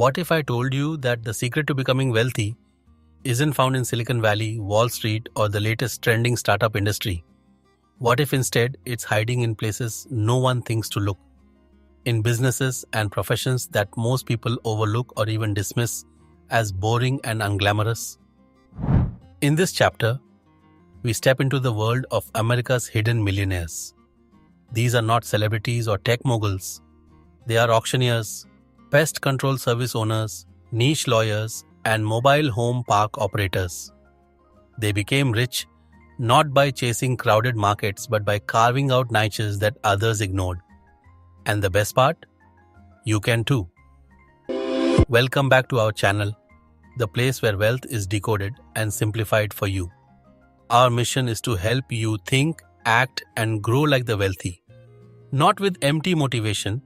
What if I told you that the secret to becoming wealthy isn't found in Silicon Valley, Wall Street, or the latest trending startup industry? What if instead it's hiding in places no one thinks to look? In businesses and professions that most people overlook or even dismiss as boring and unglamorous? In this chapter, we step into the world of America's hidden millionaires. These are not celebrities or tech moguls. They are auctioneers, pest control service owners, niche lawyers, and mobile home park operators. They became rich not by chasing crowded markets but by carving out niches that others ignored. And the best part? You can too. Welcome back to our channel, the place where wealth is decoded and simplified for you. Our mission is to help you think, act, and grow like the wealthy. Not with empty motivation,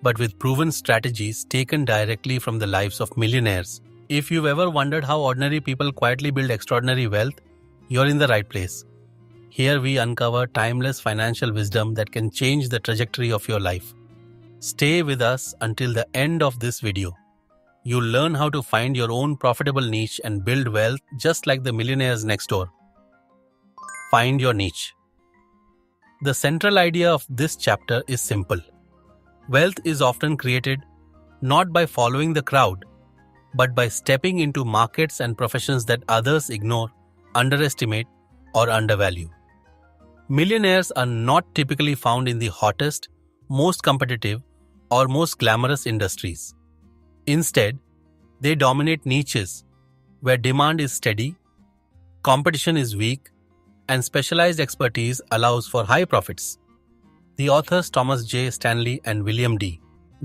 but with proven strategies taken directly from the lives of millionaires. If you've ever wondered how ordinary people quietly build extraordinary wealth, you're in the right place. Here we uncover timeless financial wisdom that can change the trajectory of your life. Stay with us until the end of this video. You'll learn how to find your own profitable niche and build wealth just like the millionaires next door. Find your niche. The central idea of this chapter is simple. Wealth is often created not by following the crowd, but by stepping into markets and professions that others ignore, underestimate, or undervalue. Millionaires are not typically found in the hottest, most competitive, or most glamorous industries. Instead, they dominate niches where demand is steady, competition is weak, and specialized expertise allows for high profits. The authors Thomas J. Stanley and William D.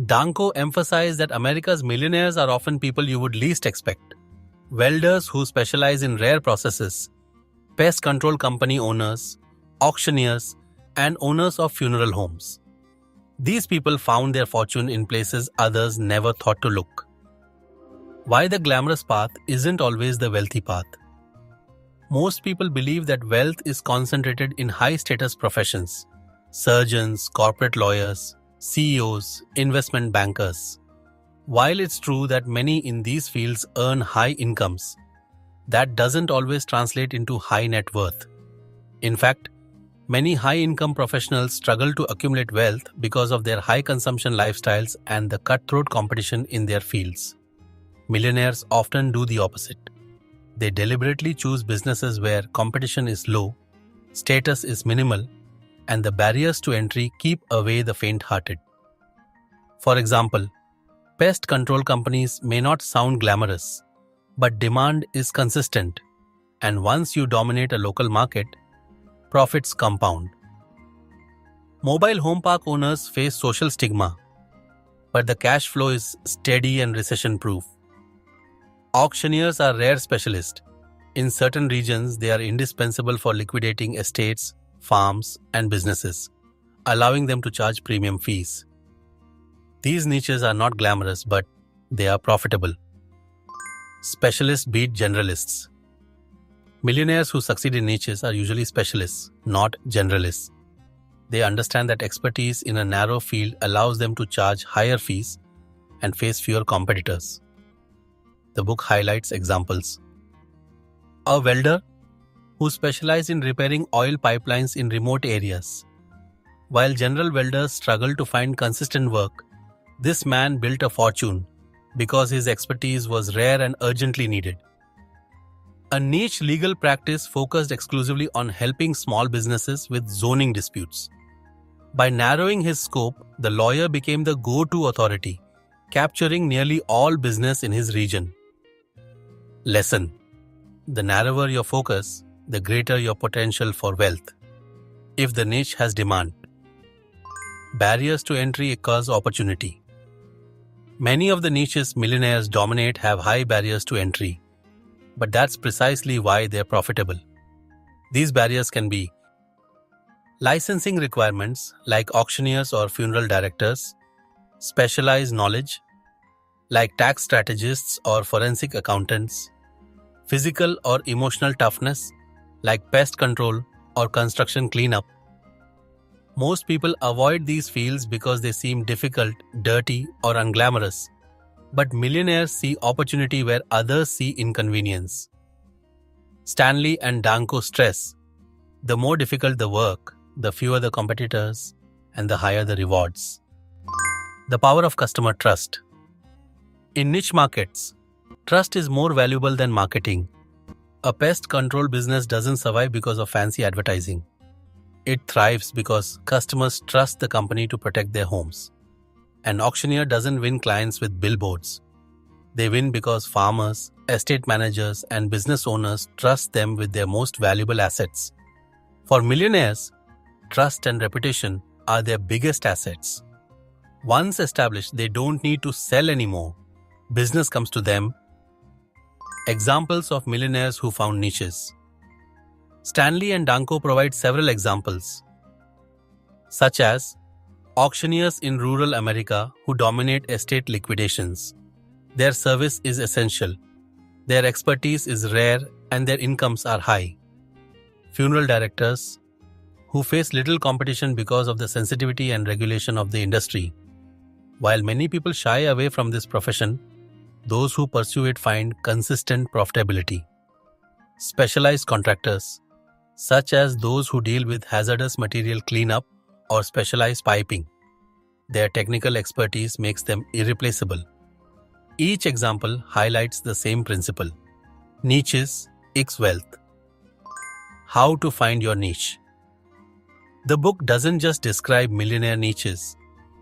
Danko emphasize that America's millionaires are often people you would least expect. Welders who specialize in rare processes, pest control company owners, auctioneers, and owners of funeral homes. These people found their fortune in places others never thought to look. Why the glamorous path isn't always the wealthy path? Most people believe that wealth is concentrated in high-status professions: surgeons, corporate lawyers, CEOs, investment bankers. While it's true that many in these fields earn high incomes, that doesn't always translate into high net worth. In fact, many high-income professionals struggle to accumulate wealth because of their high-consumption lifestyles and the cutthroat competition in their fields. Millionaires often do the opposite. They deliberately choose businesses where competition is low, status is minimal, and the barriers to entry keep away the faint-hearted. For example, pest control companies may not sound glamorous, but demand is consistent, and once you dominate a local market, profits compound. Mobile home park owners face social stigma, but the cash flow is steady and recession-proof. Auctioneers are rare specialists. In certain regions, they are indispensable for liquidating estates, farms, and businesses, allowing them to charge premium fees. These niches are not glamorous, but they are profitable. Specialists beat generalists. Millionaires who succeed in niches are usually specialists, not generalists. They understand that expertise in a narrow field allows them to charge higher fees and face fewer competitors. The book highlights examples. A welder who specialized in repairing oil pipelines in remote areas. While general welders struggle to find consistent work, this man built a fortune because his expertise was rare and urgently needed. A niche legal practice focused exclusively on helping small businesses with zoning disputes. By narrowing his scope, the lawyer became the go-to authority, capturing nearly all business in his region. Lesson: the narrower your focus, the greater your potential for wealth. If the niche has demand, barriers to entry cause opportunity. Many of the niches millionaires dominate have high barriers to entry, but that's precisely why they're profitable. These barriers can be licensing requirements like auctioneers or funeral directors, specialized knowledge like tax strategists or forensic accountants, physical or emotional toughness like pest control or construction cleanup. Most people avoid these fields because they seem difficult, dirty, or unglamorous. But millionaires see opportunity where others see inconvenience. Stanley and Danko stress, the more difficult the work, the fewer the competitors, and the higher the rewards. The power of customer trust. In niche markets, trust is more valuable than marketing. A pest control business doesn't survive because of fancy advertising. It thrives because customers trust the company to protect their homes. An auctioneer doesn't win clients with billboards. They win because farmers, estate managers, and business owners trust them with their most valuable assets. For millionaires, trust and reputation are their biggest assets. Once established, they don't need to sell anymore. Business comes to them. Examples of millionaires who found niches. Stanley and Danko provide several examples, such as auctioneers in rural America who dominate estate liquidations. Their service is essential. Their expertise is rare and their incomes are high. Funeral directors who face little competition because of the sensitivity and regulation of the industry. While many people shy away from this profession, those who pursue it find consistent profitability. Specialized contractors, such as those who deal with hazardous material cleanup or specialized piping. Their technical expertise makes them irreplaceable. Each example highlights the same principle. Niches equals wealth. How to find your niche. The book doesn't just describe millionaire niches,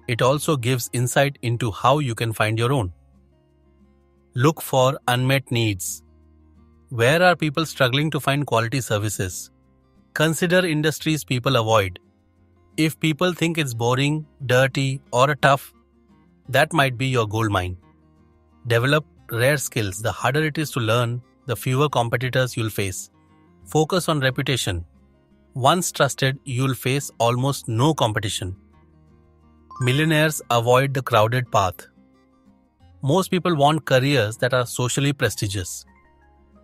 it also gives insight into how you can find your own. Look for unmet needs. Where are people struggling to find quality services? Consider industries people avoid. If people think it's boring, dirty, or tough, that might be your gold mine. Develop rare skills. The harder it is to learn, the fewer competitors you'll face. Focus on reputation. Once trusted, you'll face almost no competition. Millionaires avoid the crowded path. Most people want careers that are socially prestigious.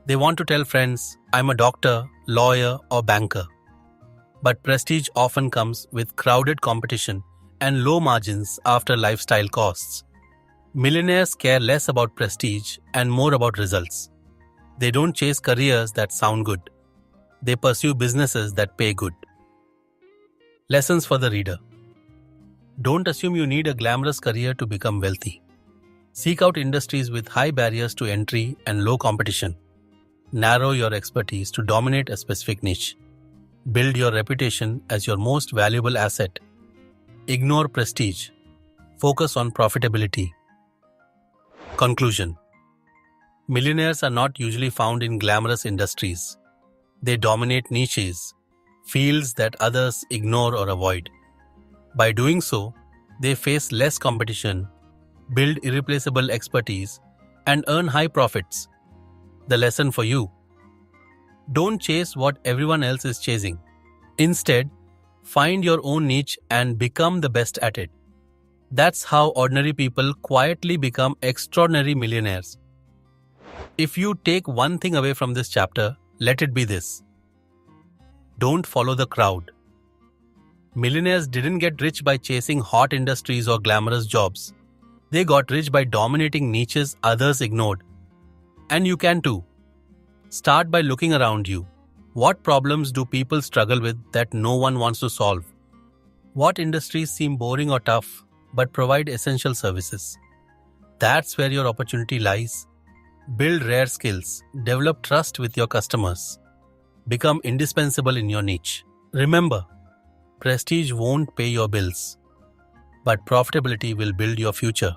They want to tell friends, I'm a doctor, lawyer, or banker. But prestige often comes with crowded competition and low margins after lifestyle costs. Millionaires care less about prestige and more about results. They don't chase careers that sound good. They pursue businesses that pay good. Lessons for the reader. Don't assume you need a glamorous career to become wealthy. Seek out industries with high barriers to entry and low competition. Narrow your expertise to dominate a specific niche. Build your reputation as your most valuable asset. Ignore prestige. Focus on profitability. Conclusion. Millionaires are not usually found in glamorous industries. They dominate niches, fields that others ignore or avoid. By doing so, they face less competition, build irreplaceable expertise, and earn high profits. The lesson for you: don't chase what everyone else is chasing. Instead, find your own niche and become the best at it. That's how ordinary people quietly become extraordinary millionaires. If you take one thing away from this chapter, let it be this: don't follow the crowd. Millionaires didn't get rich by chasing hot industries or glamorous jobs. They got rich by dominating niches others ignored. And you can too. Start by looking around you. What problems do people struggle with that no one wants to solve? What industries seem boring or tough but provide essential services? That's where your opportunity lies. Build rare skills. Develop trust with your customers. Become indispensable in your niche. Remember, prestige won't pay your bills, but profitability will build your future.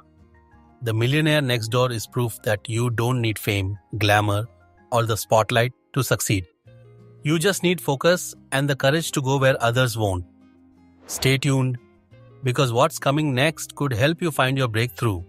The Millionaire Next Door is proof that you don't need fame, glamour, or the spotlight to succeed. You just need focus and the courage to go where others won't. Stay tuned, because what's coming next could help you find your breakthrough.